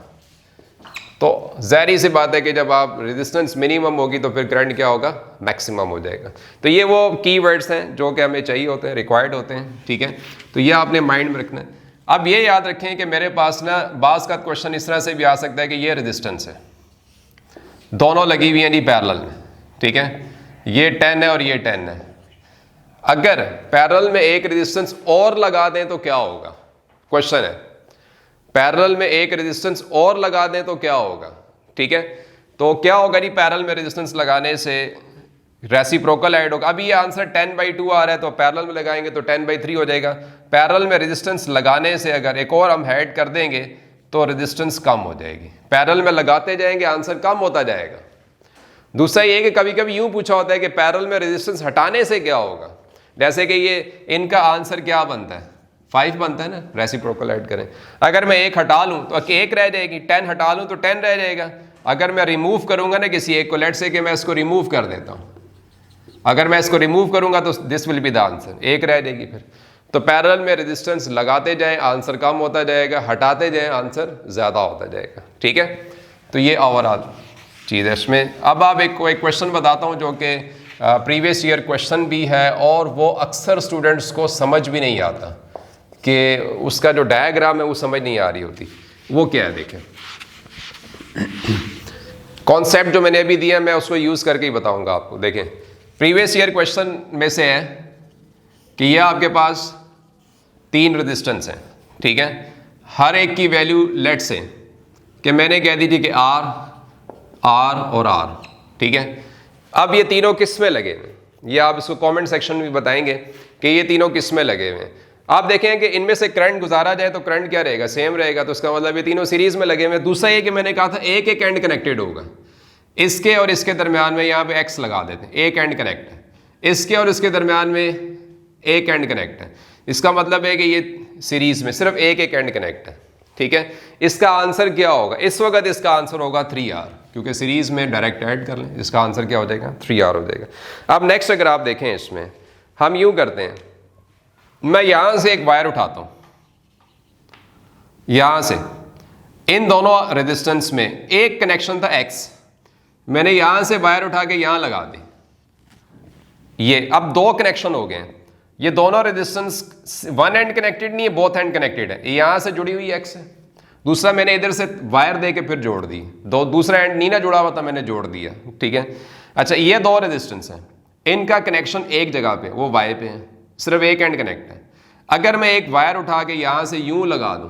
तो जाहिर सी बात है कि जब आप रेजिस्टेंस मिनिमम होगी तो फिर करंट क्या होगा, मैक्सिमम हो जाएगा। तो ये वो कीवर्ड्स हैं जो कि हमें चाहिए होते हैं, रिक्वायर्ड होते हैं, ठीक है। तो ये आपने माइंड में रखना है। अब ये याद रखें कि मेरे पास ना बास का क्वेश्चन इस तरह से भी आ सकता है कि ये रेजिस्टेंस है, दोनों लगी हुई हैं जी पैरेलल में, ठीक है, ये 10 है और ये 10 है। अगर पैरेलल में एक रेजिस्टेंस और लगा दें तो क्या होगा, क्वेश्चन है, पैरेलल में एक रेजिस्टेंस और लगा दें तो क्या होगा, ठीक है। तो क्या होगा जी, पैरेलल में रेजिस्टेंस लगाने से रेसिप्रोकल ऐड होगा। अभी ये आंसर 10/2 आ रहा है तो पैरेलल में लगाएंगे तो 10/3 हो जाएगा। पैरेलल में रेजिस्टेंस लगाने से अगर एक और हम ऐड कर देंगे तो रेजिस्टेंस कम हो जाएगी। पैरेलल में लगाते जाएंगे आंसर कम होता जाएगा। दूसरा ये कि कभी कभी यूं पूछा होता है कि पैरेलल में रेजिस्टेंस हटाने से क्या होगा, जैसे कि ये इनका आंसर क्या बनता है 5 बनता है ना, रेसिप्रोकल ऐड करें। अगर मैं 1 हटा लूं तो 1 रह जाएगी, 10 हटा लूं तो 10 रह जाएगा। अगर मैं रिमूव करूंगा ना किसी एक को, लेट से कि मैं इसको रिमूव कर देता हूं, अगर मैं इसको रिमूव करूंगा तो this will be the answer, 1 रह जाएगी फिर। तो पैरेलल में रेजिस्टेंस लगाते जाएं आंसर कम होता जाएगा, हटाते जाएं आंसर ज़्यादा होता जाएगा। ठीक है, तो ये ओवरऑल चीज़ है इसमें। अब आप एक क्वेश्चन बताता हूँ जो कि प्रीवियस ईयर क्वेश्चन भी है और वो अक्सर स्टूडेंट्स को समझ भी नहीं आता कि उसका जो डायग्राम है वो समझ नहीं आ रही होती। वो क्या है देखें, कॉन्सेप्ट जो मैंने अभी दिया मैं उसको यूज़ करके ही बताऊंगा आपको। देखें प्रीवियस ईयर क्वेश्चन में से है कि ये आपके पास 3 रेजिस्टेंस हैं, ठीक है, हर एक की वैल्यू लेट से कि मैंने कह दी थी कि आर और आर, ठीक है। अब ये तीनों किस में लगे हुए, ये आप इसको कमेंट सेक्शन में बताएंगे कि ये तीनों किस में लगे हुए हैं। आप देखें कि इनमें से करंट गुजारा जाए तो करंट क्या रहेगा, सेम रहेगा, तो इसका मतलब ये तीनों सीरीज में लगे हुए हैं। दूसरा ये कि मैंने कहा था एक एंड कनेक्टेड होगा, इसके और इसके दरमियान में यहाँ पे एक्स लगा देते हैं, एक एंड कनेक्ट है, इसके और इसके दरमियान में एक एंड कनेक्ट है। इसका मतलब है कि ये सीरीज में सिर्फ एक एंड कनेक्ट है, ठीक है। इसका आंसर क्या होगा, इस वक्त इसका आंसर होगा 3R, क्योंकि सीरीज में डायरेक्ट ऐड कर लें, इसका आंसर क्या हो जाएगा 3R हो जाएगा। अब नेक्स्ट अगर आप देखें इसमें हम यूं करते हैं, मैं यहां से एक वायर उठाता हूं, यहां से इन दोनों रेजिस्टेंस में एक कनेक्शन था X, मैंने यहां से वायर उठा के यहां लगा दी, ये अब 2 कनेक्शन हो गए। ये दोनों रेजिस्टेंस वन एंड कनेक्टेड नहीं है, बोथ एंड कनेक्टेड है। यहां से जुड़ी हुई X है, दूसरा मैंने इधर से वायर दे के फिर जोड़ दी, दूसरा एंड नहीं ना जुड़ा हुआ था, मैंने जोड़ दिया, ठीक है। अच्छा ये 2 रेजिस्टेंस हैं, इनका कनेक्शन एक जगह पे वो वाई पे है, सिर्फ एक एंड कनेक्ट है। अगर मैं एक वायर उठा के यहां से यूं लगा दूं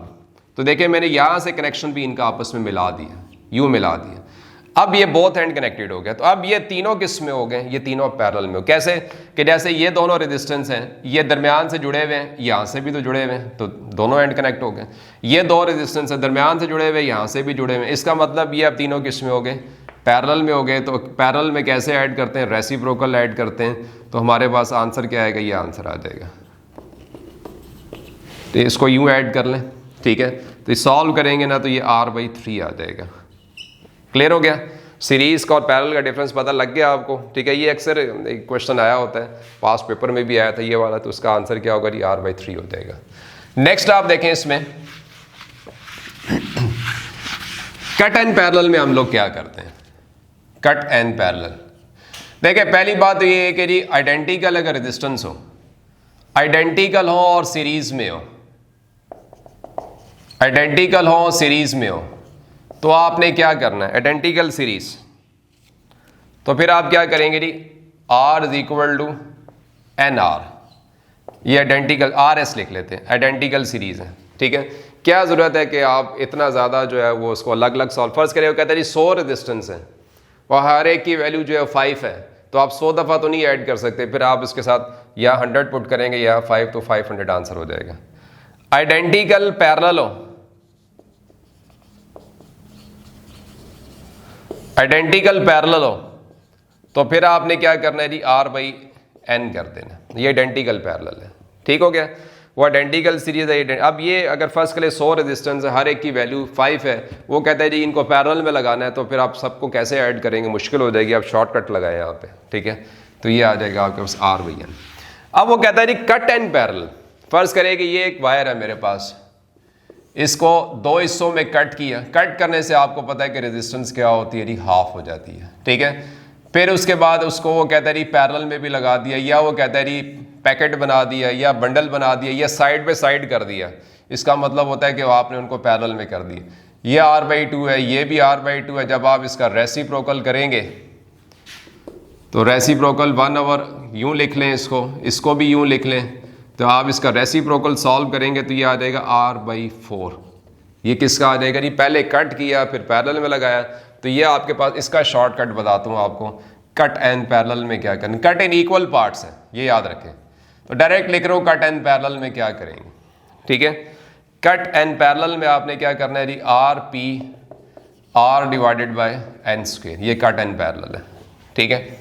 तो देखिए मैंने यहां से कनेक्शन भी इनका आपस में मिला दिया, यूं मिला दिया। अब ये बोथ एंड कनेक्टेड हो गया। तो अब ये तीनों किस में हो गए, ये तीनों पैरेलल में हो। कैसे कि जैसे ये दोनों रेजिस्टेंस हैं, ये दरमियान से जुड़े हुए हैं, यहाँ से भी तो जुड़े हुए हैं, तो दोनों एंड कनेक्ट हो गए। ये 2 रेजिस्टेंस हैं, दरमियान से जुड़े हुए, यहाँ से भी जुड़े हुए हैं। इसका मतलब ये अब तीनों किस में हो गए, पैरेलल में हो गए। तो पैरेलल में कैसे ऐड करते हैं, रेसिप्रोकल ऐड करते हैं। तो हमारे पास आंसर क्या आएगा, ये आंसर आ जाएगा। तो इसको यूँ ऐड कर लें, ठीक है। तो सॉल्व करेंगे ना तो ये R/3 आ जाएगा। क्लियर हो गया, सीरीज का और पैरेलल का डिफरेंस पता लग गया आपको, ठीक है। ये अक्सर एक क्वेश्चन आया होता है, पास पेपर में भी आया था ये वाला, तो उसका आंसर क्या होगा, ये R/3 हो जाएगा। नेक्स्ट आप देखें इसमें कट एंड पैरेलल में हम लोग क्या करते हैं, कट एंड पैरेलल। देखिए पहली बात तो ये है कि जी आइडेंटिकल अगर रेजिस्टेंस हो, आइडेंटिकल हो और सीरीज में हो, आइडेंटिकल हो सीरीज में हो, तो आपने क्या करना है, आइडेंटिकल सीरीज, तो फिर आप क्या करेंगे जी R = NR, ये आइडेंटिकल RS लिख लेते हैं, आइडेंटिकल सीरीज है, ठीक है। क्या ज़रूरत है कि आप इतना ज़्यादा जो है वो उसको अलग अलग सॉल्व, फर्ज करें वो कहता है जी 100 रेजिस्टेंस है और हर एक की वैल्यू जो है 5 है, तो आप 100 दफ़ा तो नहीं ऐड कर सकते, फिर आप इसके साथ या 100 पुट करेंगे या 5, तो 500 आंसर हो जाएगा। आइडेंटिकल पैरेलल हो, आइडेंटिकल पैरेलल हो, तो फिर आपने क्या करना है जी R/N कर देना, ये आइडेंटिकल पैरेलल है, ठीक हो गया। वो आइडेंटिकल सीरीज है। अब ये अगर फर्स्ट के लिए 100 रेजिस्टेंस है, हर एक की वैल्यू 5 है, वो कहता है जी इनको पैरेलल में लगाना है, तो फिर आप सबको कैसे ऐड करेंगे, मुश्किल हो जाएगी, आप शॉर्टकट लगाए यहाँ पे, ठीक है। तो ये आ जाएगा आपके पास R/N। अब वो कहता है जी कट एंड पैरेलल, फर्ज करें कि ये एक वायर है मेरे पास, इसको 2 हिस्सों में कट किया, कट करने से आपको पता है कि रेजिस्टेंस क्या होती है जी, हाफ हो जाती है, ठीक है। फिर उसके बाद उसको वो कहता है जी पैरेलल में भी लगा दिया, या वो कहता है जी पैकेट बना दिया, या बंडल बना दिया, या साइड बाय साइड कर दिया। इसका मतलब होता है कि आपने उनको पैरेलल में कर दिया। ये R/2 है, ये भी R/2 है। जब आप इसका रेसिप्रोकल करेंगे तो रेसिप्रोकल 1/, यूँ लिख लें इसको भी यूँ लिख लें, तो आप इसका रेसिप्रोकल सॉल्व करेंगे तो ये आ जाएगा R/4। ये किसका आ जाएगा जी, पहले कट किया फिर पैरेलल में लगाया। तो ये आपके पास, इसका शॉर्टकट बताता हूँ आपको, कट एंड पैरेलल में क्या करना, कट इन इक्वल पार्ट्स है, ये याद रखें। तो डायरेक्ट लिख रहा हूँ कट एंड पैरेलल में क्या करेंगे, ठीक है। कट एन पैरेलल में आपने क्या करना है जी, R P R divided by N square, ये कट एन पैरेलल है, ठीक है।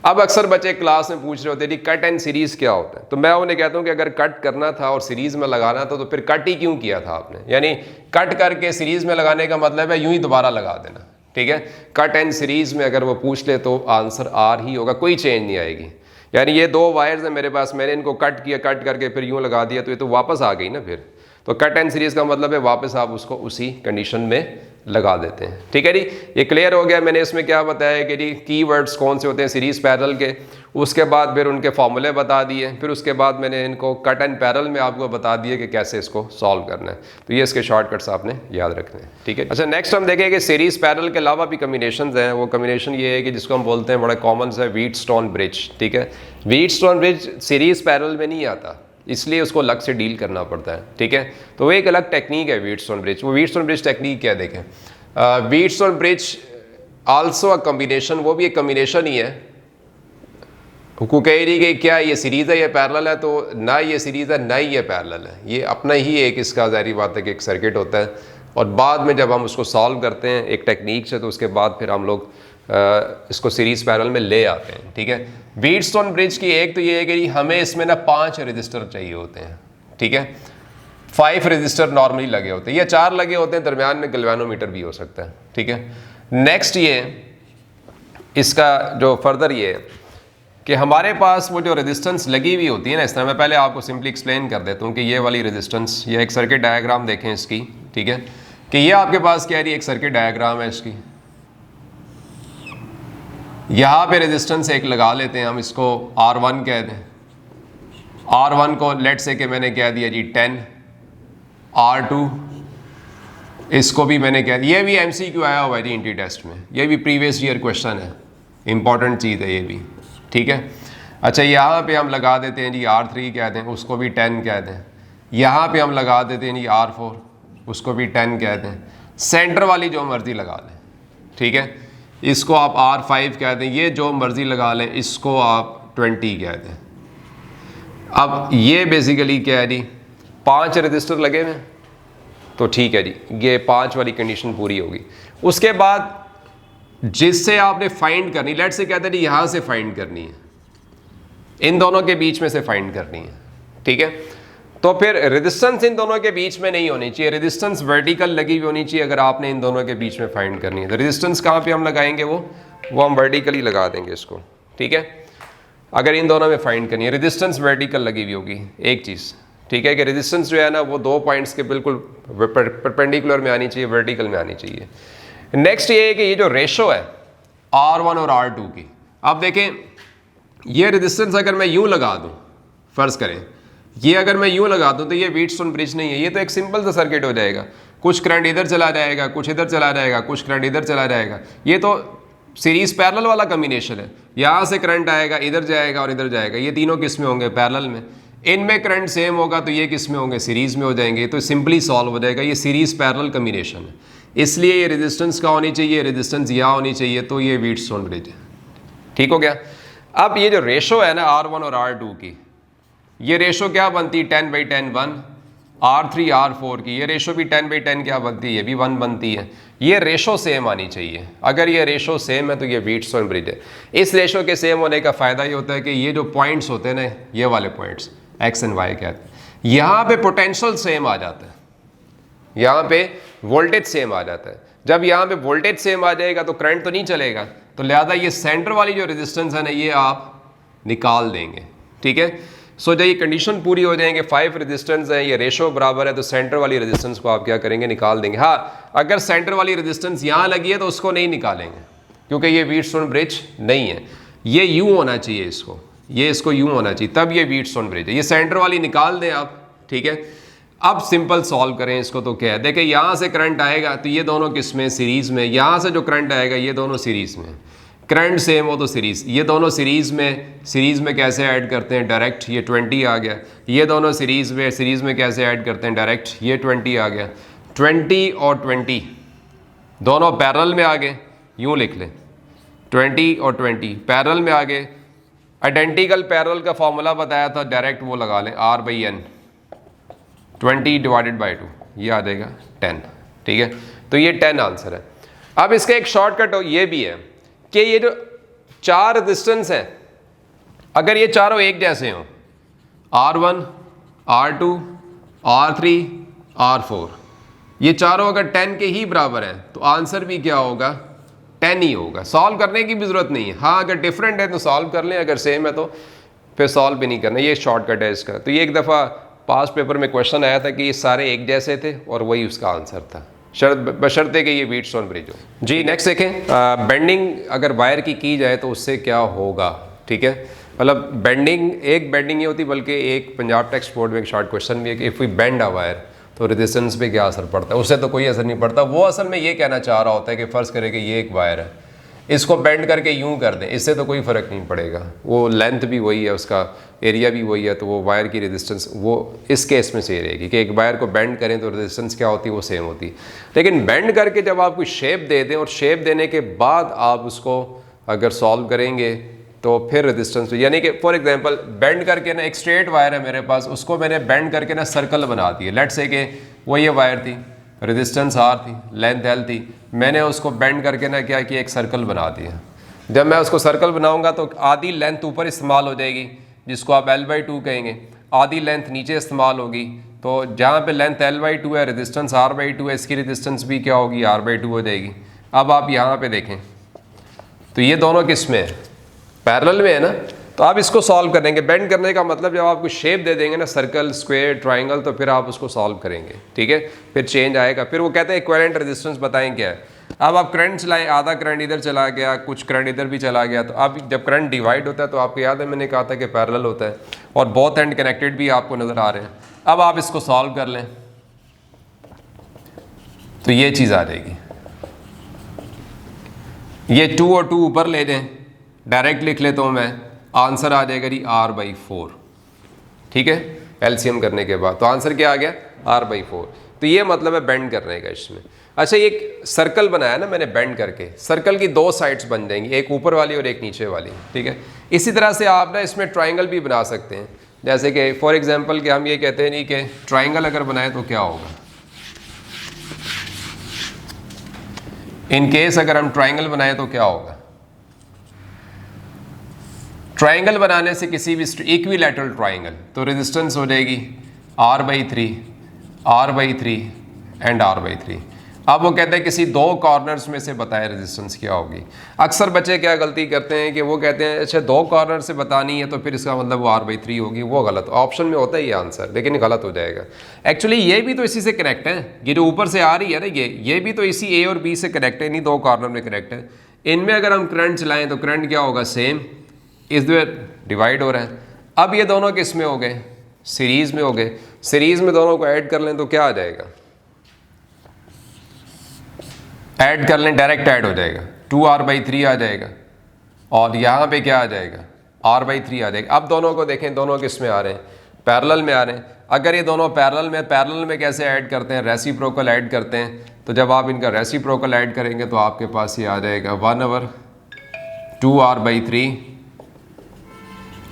अब अक्सर बच्चे क्लास में पूछ रहे होते हैं जी कट एंड सीरीज़ क्या होता है, तो मैं उन्हें कहता हूँ कि अगर कट करना था और सीरीज़ में लगाना था तो फिर कट ही क्यों किया था आपने, यानी कट करके सीरीज़ में लगाने का मतलब है यूं ही दोबारा लगा देना, ठीक है। कट एंड सीरीज़ में अगर वो पूछ ले तो आंसर आर ही होगा, कोई चेंज नहीं आएगी। यानी ये 2 वायर्स हैं मेरे पास, मैंने इनको कट किया, कट करके फिर यूँ लगा दिया तो ये तो वापस आ गई ना फिर, तो कट एंड सीरीज़ का मतलब है वापस आप उसको उसी कंडीशन में लगा देते हैं, ठीक है जी। ये क्लियर हो गया। मैंने इसमें क्या बताया कि जी कीवर्ड्स कौन से होते हैं सीरीज़ पैरेलल के, उसके बाद फिर उनके फॉर्मूले बता दिए, फिर उसके बाद मैंने इनको कट एंड पैरेलल में आपको बता दिए कि कैसे इसको सॉल्व करना है, तो ये इसके शॉर्टकट्स आपने याद रखने हैं, ठीक है। अच्छा, नेक्स्ट हम देखें कि सीरीज़ पैरेलल के अलावा भी कम्बिनेशन हैं। वो कम्बिनेशन ये है कि जिसको हम बोलते हैं बड़ा कॉमन सा व्हीटस्टोन ब्रिज, ठीक है। व्हीटस्टोन ब्रिज सीरीज़ पैरेलल में नहीं आता, इसलिए उसको अलग से डील करना पड़ता है, ठीक है। तो वो एक अलग टेक्निक है व्हीटस्टोन ब्रिज। वो व्हीटस्टोन ब्रिज टेक्निक क्या देखें, Wheatstone bridge also a combination, वो भी एक कम्बिनेशन ही है। को कह रही कि क्या ये सीरीज़ है या पैरेलल है, तो ना ये सीरीज़ है ना ही ये पैरेलल है, ये अपना ही एक इसका ज़ाहिर बात है कि एक सर्किट होता है, और बाद में जब हम उसको सॉल्व करते हैं एक टेक्निक से तो उसके बाद फिर हम लोग इसको सीरीज़ पैरेलल में ले आते हैं, ठीक है। व्हीटस्टोन ब्रिज की एक तो ये है कि हमें इसमें ना 5 रजिस्टर चाहिए होते हैं, ठीक है। 5 रजिस्टर नॉर्मली लगे होते हैं या 4 लगे होते हैं, दरमियान में गैल्वेनोमीटर भी हो सकता है, ठीक है। नेक्स्ट ये इसका जो फर्दर ये है कि हमारे पास वो जो रेजिस्टेंस लगी हुई होती है ना, इस तरह मैं पहले आपको सिंपली एक्सप्लेन कर देता हूँ कि ये वाली रेजिस्टेंस, ये एक सर्किट डायग्राम देखें इसकी, ठीक है, कि ये आपके पास क्या है, एक सर्किट डायग्राम है इसकी। यहाँ पे रेजिस्टेंस एक लगा लेते हैं हम, इसको R1 कह दें। R1 को लेट से कि मैंने कह दिया जी 10, R2 इसको भी मैंने कह दिया, ये भी MCQ आया हुआ है जी इंटी टेस्ट में, ये भी प्रीवियस ईयर क्वेश्चन है, इंपॉर्टेंट चीज़ है ये भी, ठीक है। अच्छा, यहाँ पे हम लगा देते हैं जी R3 कह दें, उसको भी 10 कह दें। यहाँ पे हम लगा देते हैं जी R4, उसको भी 10 कह दें। सेंटर वाली जो मर्ज़ी लगा लें, ठीक है, इसको आप R5 कह दें, ये जो मर्ज़ी लगा लें, इसको आप 20 कह दें। अब ये बेसिकली क्या है जी, 5 रजिस्टर लगे हुए, तो ठीक है जी, ये 5 वाली कंडीशन पूरी होगी। उसके बाद जिससे आपने फाइंड करनी, लेट से कहते हैं जी यहाँ से फाइंड करनी है, इन दोनों के बीच में से फाइंड करनी है, ठीक है। तो फिर रेजिस्टेंस इन दोनों के बीच में नहीं होनी चाहिए, रेजिस्टेंस वर्टिकल लगी हुई होनी चाहिए अगर आपने इन दोनों के बीच में फाइंड करनी है। तो रेजिस्टेंस कहाँ पे हम लगाएंगे, वो हम वर्टिकली लगा देंगे इसको, ठीक है। अगर इन दोनों में फाइंड करनी है, रेजिस्टेंस वर्टिकल लगी हुई होगी एक चीज़, ठीक है, कि रेजिस्टेंस जो है ना वो 2 पॉइंट्स के बिल्कुल परपेंडिकुलर में आनी चाहिए, वर्टिकल में आनी चाहिए। नेक्स्ट ये है कि ये जो रेशो है R1 और R2 की, अब देखें ये रेजिस्टेंस अगर मैं यूँ लगा दूँ, फ़र्ज़ करें ये अगर मैं यूँ लगा दूँ तो ये व्हीटस्टोन ब्रिज नहीं है, ये तो एक सिंपल सा सर्किट हो जाएगा, कुछ करंट इधर चला जाएगा, कुछ इधर चला जाएगा, कुछ करंट इधर चला जाएगा। ये तो सीरीज़ पैरेलल वाला कम्बिनेशन है, यहाँ से करंट आएगा, इधर जाएगा और इधर जाएगा, ये तीनों किस में होंगे, पैरेलल में। इनमें करंट सेम होगा तो ये किस में होंगे, सीरीज़ में हो जाएंगे, तो सिंपली सॉल्व हो जाएगा। ये सीरीज़ पैरेलल कम्बिनेशन है, इसलिए ये रेजिस्टेंस का होनी चाहिए, रेजिस्टेंस यहाँ होनी चाहिए, तो ये व्हीटस्टोन ब्रिज है, ठीक हो गया। अब ये जो रेशो है ना R1 और R2 की, ये रेशो क्या बनती है, 10/10 1, R3 R4 की ये रेशो भी 10/10 क्या बनती है, ये भी 1 बनती है। ये रेशो सेम आनी चाहिए, अगर ये रेशो सेम है तो ये व्हीटस्टोन ब्रिज है। इस रेशो के सेम होने का फ़ायदा ये होता है कि ये जो पॉइंट्स होते हैं ना, ये वाले पॉइंट्स X एंड Y कहते हैं, यहाँ पे पोटेंशियल सेम आ जाता है, यहाँ पे वोल्टेज सेम आ जाता है। जब यहाँ पे वोल्टेज सेम आ जाएगा तो करंट तो नहीं चलेगा, तो लिहाजा ये सेंटर वाली जो रेजिस्टेंस है ना ये आप निकाल देंगे, ठीक है। सो जब ये कंडीशन पूरी हो जाएंगे, 5 रेजिस्टेंस है, ये रेशो बराबर है, तो सेंटर वाली रेजिस्टेंस को आप क्या करेंगे, निकाल देंगे। हाँ, अगर सेंटर वाली रेजिस्टेंस यहाँ लगी है तो उसको नहीं निकालेंगे, क्योंकि ये व्हीटस्टोन ब्रिज नहीं है। ये यूँ होना चाहिए, इसको यूँ होना चाहिए, तब ये व्हीटस्टोन ब्रिज है। ये सेंटर वाली निकाल दें आप, ठीक है। अब सिंपल सॉल्व करें इसको, तो क्या है, देखिए यहाँ से करंट आएगा तो ये दोनों किस में, सीरीज़ में। यहाँ से जो करंट आएगा ये दोनों सीरीज़ में, करंट सेम हो तो सीरीज़, ये दोनों सीरीज़ में कैसे ऐड करते हैं, डायरेक्ट, ये 20 आ गया। ये दोनों सीरीज़ में कैसे ऐड करते हैं, डायरेक्ट, ये 20 आ गया। 20 और 20 दोनों पैरेलल में आ गए, यूँ लिख लें, 20 और 20 पैरेलल में आ गए। आइडेंटिकल पैरेलल का फॉर्मूला बताया था, डायरेक्ट वो लगा लें, R/N 20 / 2, ये आ जाएगा 10, ठीक है। तो ये 10 आंसर है। अब इसका एक शॉर्टकट ये भी है कि ये जो 4 रेजिस्टेंस हैं, अगर ये चारों एक जैसे हों, R1, R2, R3, R4, ये चारों अगर 10 के ही बराबर हैं तो आंसर भी क्या होगा, 10 ही होगा। सॉल्व करने की भी ज़रूरत नहीं है। हाँ, अगर डिफरेंट है तो सॉल्व कर लें, अगर सेम है तो फिर सॉल्व भी नहीं करना। ये शॉर्टकट है इसका। तो ये एक दफ़ा पास पेपर में क्वेश्चन आया था कि ये सारे एक जैसे थे और वही उसका आंसर था, शर्त बशर्ते कि ये व्हीटस्टोन ब्रिज हो। जी नेक्स्ट देखें, बेंडिंग अगर वायर की जाए तो उससे क्या होगा, ठीक है। मतलब बेंडिंग, एक बेंडिंग ये होती, बल्कि एक पंजाब टेक्स्ट बोर्ड में एक शॉर्ट क्वेश्चन भी है कि if we bend a wire तो रेजिस्टेंस पे क्या असर पड़ता है। उससे तो कोई असर नहीं पड़ता। वो असल में ये कहना चाह रहा होता है कि फ़र्ज़ करें कि ये एक वायर है, इसको बेंड करके यूं कर दें, इससे तो कोई फ़र्क नहीं पड़ेगा, वो लेंथ भी वही है, उसका एरिया भी वही है, तो वो वायर की रेजिस्टेंस वो इस केस में सही रहेगी कि एक वायर को बेंड करें तो रेजिस्टेंस क्या होती है, वो सेम होती है। लेकिन बेंड करके जब आप कोई शेप दे दें और शेप देने के बाद आप उसको अगर सॉल्व करेंगे तो फिर रेजिस्टेंस, यानी कि फॉर एग्जांपल बेंड करके ना एक स्ट्रेट वायर है मेरे पास, उसको मैंने बेंड करके ना सर्कल बना दिया। लेट्स से कि वो ये वायर थी, रेजिस्टेंस R थी, लेंथ L थी, मैंने उसको बेंड करके ना क्या किया, एक सर्कल बना दिया। जब मैं उसको सर्कल बनाऊंगा तो आधी लेंथ ऊपर इस्तेमाल हो जाएगी जिसको आप L/2 कहेंगे, आधी लेंथ नीचे इस्तेमाल होगी। तो जहाँ पे लेंथ L/2 है, रेजिस्टेंस R/2 है, इसकी रेजिस्टेंस भी क्या होगी, R/2 हो जाएगी। अब आप यहाँ पे देखें तो ये दोनों किस में है, पैरेलल में है ना। तो आप इसको सॉल्व करेंगे। बेंड करने का मतलब जब आपको शेप दे देंगे ना, सर्कल, स्क्वायर, ट्राइंगल, तो फिर आप उसको सॉल्व करेंगे, ठीक है। फिर चेंज आएगा। फिर वो कहते हैं इक्विवेलेंट रेजिस्टेंस बताएं क्या है। अब आप करंट चलाएं, आधा करंट इधर चला गया, कुछ करंट इधर भी चला गया, तो अब जब करंट डिवाइड होता है तो आपको याद है मैंने कहा था कि पैरेलल होता है और बोथ एंड कनेक्टेड भी आपको नज़र आ रहे हैं। अब आप इसको सॉल्व कर लें तो ये चीज़ आ जाएगी। ये 2 और 2 ऊपर ले जाएं, डायरेक्ट लिख लेता हूँ मैं, आंसर आ जाएगा जी R/4, ठीक है, एलसीएम करने के बाद। तो आंसर क्या आ गया, R/4। तो ये मतलब है बेंड करने का इसमें। अच्छा, ये एक सर्कल बनाया ना मैंने बेंड करके, सर्कल की 2 साइड्स बन जाएंगी, एक ऊपर वाली और एक नीचे वाली, ठीक है। इसी तरह से आप ना इसमें ट्राइंगल भी बना सकते हैं। जैसे कि फॉर एग्जांपल कि हम ये कहते हैं नहीं कि ट्राइंगल अगर बनाए तो क्या होगा, इन केस अगर हम ट्राइंगल बनाए तो क्या होगा। ट्राइंगल बनाने से किसी भी इक्विलैटरल ट्राइंगल तो रेजिस्टेंस हो जाएगी R/3, R/3 एंड R/3। अब वो कहते हैं किसी 2 कॉर्नर्स में से बताएं रेजिस्टेंस क्या होगी। अक्सर बच्चे क्या गलती करते हैं कि वो कहते हैं अच्छा 2 कॉर्नर से बतानी है तो फिर इसका मतलब वो R/3 होगी। वो गलत, ऑप्शन में होता है ये आंसर, लेकिन गलत हो जाएगा। एक्चुअली ये भी तो इसी से कनेक्ट है, ये जो ऊपर से आ रही है ना, ये भी तो इसी A और B से कनेक्ट है, नहीं 2 कॉर्नर में कनेक्ट है। इनमें अगर हम करंट चलाएँ तो करंट क्या होगा, सेम, इस दो डिवाइड हो रहा है। अब ये दोनों किस में हो गए, सीरीज़ में हो गए। सीरीज़ में दोनों को ऐड कर लें तो क्या आ जाएगा, ऐड कर लें, डायरेक्ट ऐड हो जाएगा, 2R/3 आ जाएगा और यहाँ पे क्या आ जाएगा, R/3 आ जाएगा। अब दोनों को देखें, दोनों किस में आ रहे हैं, पैरेलल में आ रहे हैं। अगर ये दोनों पैरेलल में कैसे ऐड करते हैं, रेसिप्रोकल ऐड करते हैं। तो जब आप इनका रेसिप्रोकल ऐड करेंगे तो आपके पास ये आ जाएगा 1/2R/3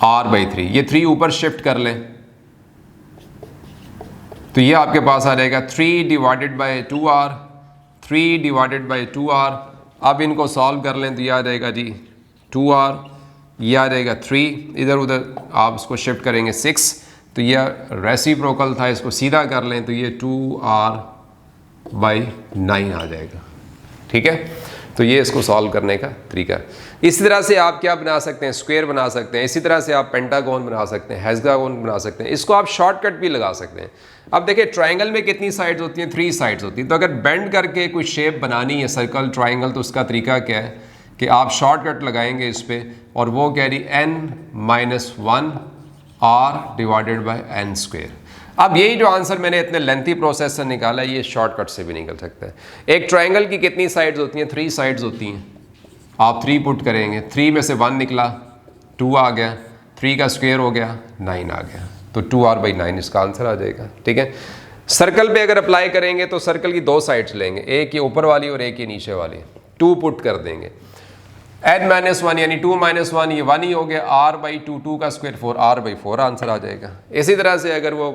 R/3। ये 3 ऊपर शिफ्ट कर लें तो ये आपके पास आ जाएगा 3/2R, 3/2R। अब इनको सॉल्व कर लें तो ये आ जाएगा जी 2R, ये आ जाएगा 3, इधर उधर आप इसको शिफ्ट करेंगे 6, तो ये रेसिप्रोकल था, इसको सीधा कर लें तो ये 2R/9 आ जाएगा, ठीक है। तो ये इसको सॉल्व करने का तरीका है। इसी तरह से आप क्या बना सकते हैं, स्क्वायर बना सकते हैं। इसी तरह से आप पेंटागोन बना सकते हैं, हेक्सागोन बना सकते हैं। इसको आप शॉर्टकट भी लगा सकते हैं। अब देखिए ट्राइंगल में कितनी साइड्स होती हैं, 3 साइड्स होती हैं। तो अगर बेंड करके कोई शेप बनानी है, सर्कल, ट्राइंगल, तो उसका तरीका क्या है कि आप शॉर्टकट लगाएंगे इस पर, और वो कह रही n-1R/n²। अब यही जो आंसर मैंने इतने लेंथी प्रोसेस से निकाला है, ये शॉर्टकट से भी निकल सकता है। एक ट्राइंगल की कितनी साइड्स होती हैं, 3 साइड्स होती हैं। आप 3 पुट करेंगे, 3 में से 1 निकला, 2 आ गया, 3 का स्क्वायर हो गया, 9 आ गया, तो 2R/9 इसका आंसर आ जाएगा, ठीक है। सर्कल पे अगर अप्लाई करेंगे तो सर्कल की 2 साइड्स लेंगे, एक ये ऊपर वाली और एक ये नीचे वाली, 2 पुट कर देंगे, n-1 यानी 2 - 1 ये 1 ही हो गया, R/2, 2 का स्क्वायर 4, R/4 आंसर आ जाएगा। इसी तरह से अगर वो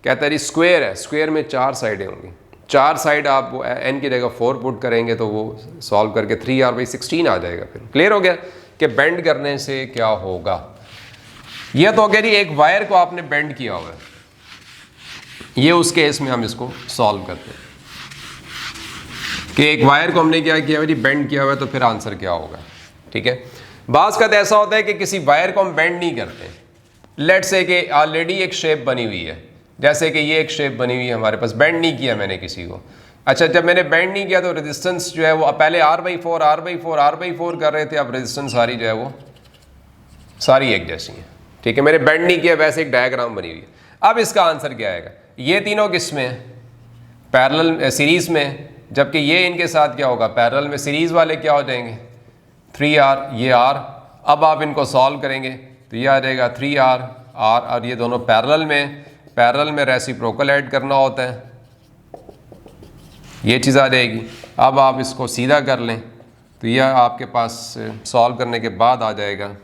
कहता है जी स्क्वायर है, स्क्वायर में 4 साइडें होंगी, 4 साइड आप n की जगह 4 पुट करेंगे तो वो सॉल्व करके 3r/16 आ जाएगा। फिर क्लियर हो गया कि बेंड करने से क्या होगा। यह तो हो गया जी एक वायर को आपने बेंड किया हुआ है, ये उस केस में हम इसको सॉल्व करते हैं कि एक वायर को हमने क्या किया हुआ जी, बेंड किया हुआ है, तो फिर आंसर क्या होगा। ठीक है, बाज़ का ऐसा होता है कि किसी वायर को हम बेंड नहीं करते, लेट्स से कि ऑलरेडी एक शेप बनी हुई है, जैसे कि ये एक शेप बनी हुई है हमारे पास, बेंड नहीं किया मैंने किसी को। अच्छा, जब मैंने बेंड नहीं किया तो रेजिस्टेंस जो है वो पहले r/4 कर रहे थे, अब रेजिस्टेंस सारी जो है वो सारी एक जैसी है। ठीक है, मैंने बेंड नहीं किया, वैसे एक डायग्राम बनी हुई है। अब इसका आंसर क्या आएगा, ये तीनों किस में है, पैरेलल सीरीज़ में, जबकि ये इनके साथ क्या होगा, पैरेलल में। सीरीज़ वाले क्या हो जाएंगे 3r, ये r। अब आप इनको सॉल्व करेंगे तो ये आ जाएगा 3r r, और ये दोनों पैरेलल में रेसिप्रोकल ऐड करना होता है, ये चीज़ आ जाएगी। अब आप इसको सीधा कर लें तो यह आपके पास सॉल्व करने के बाद आ जाएगा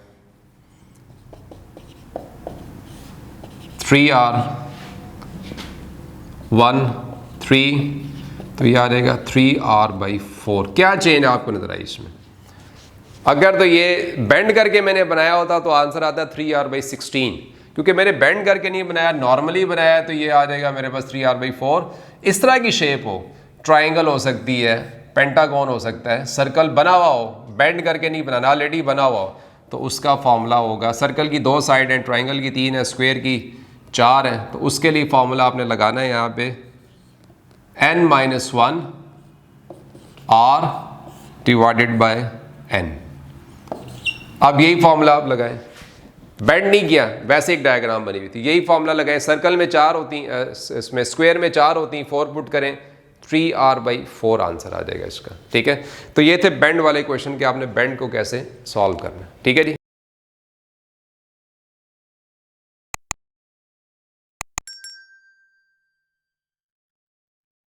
3r 1 3, तो ये आ जाएगा 3r/4। क्या चेंज आपको नजर आई इसमें? अगर तो ये बेंड करके मैंने बनाया होता तो आंसर आता है 3r/16, क्योंकि मैंने बेंड करके नहीं बनाया, नॉर्मली बनाया, तो ये आ जाएगा मेरे पास 3r/4। इस तरह की शेप हो, ट्राइंगल हो सकती है, पेंटागन हो सकता है, सर्कल बना हुआ हो, बेंड करके नहीं बनाना, ऑलरेडी बना हुआ हो, तो उसका फॉर्मूला होगा, सर्कल की 2 साइड हैं, ट्राइंगल की 3 है, स्क्वायर की 4 है, तो उसके लिए फॉर्मूला आपने लगाना है यहाँ पे n-1 r divided by n। अब यही फॉर्मूला आप लगाएं, बेंड नहीं किया, वैसे एक डायग्राम बनी हुई थी, यही फॉर्मूला लगाएं। सर्कल में 4 होती, इसमें स्क्वायर में 4 होती, 4 पुट करें, 3r/4 आंसर आ जाएगा इसका। ठीक है, तो ये थे बेंड वाले क्वेश्चन कि आपने बेंड को कैसे सॉल्व करना है। ठीक है जी।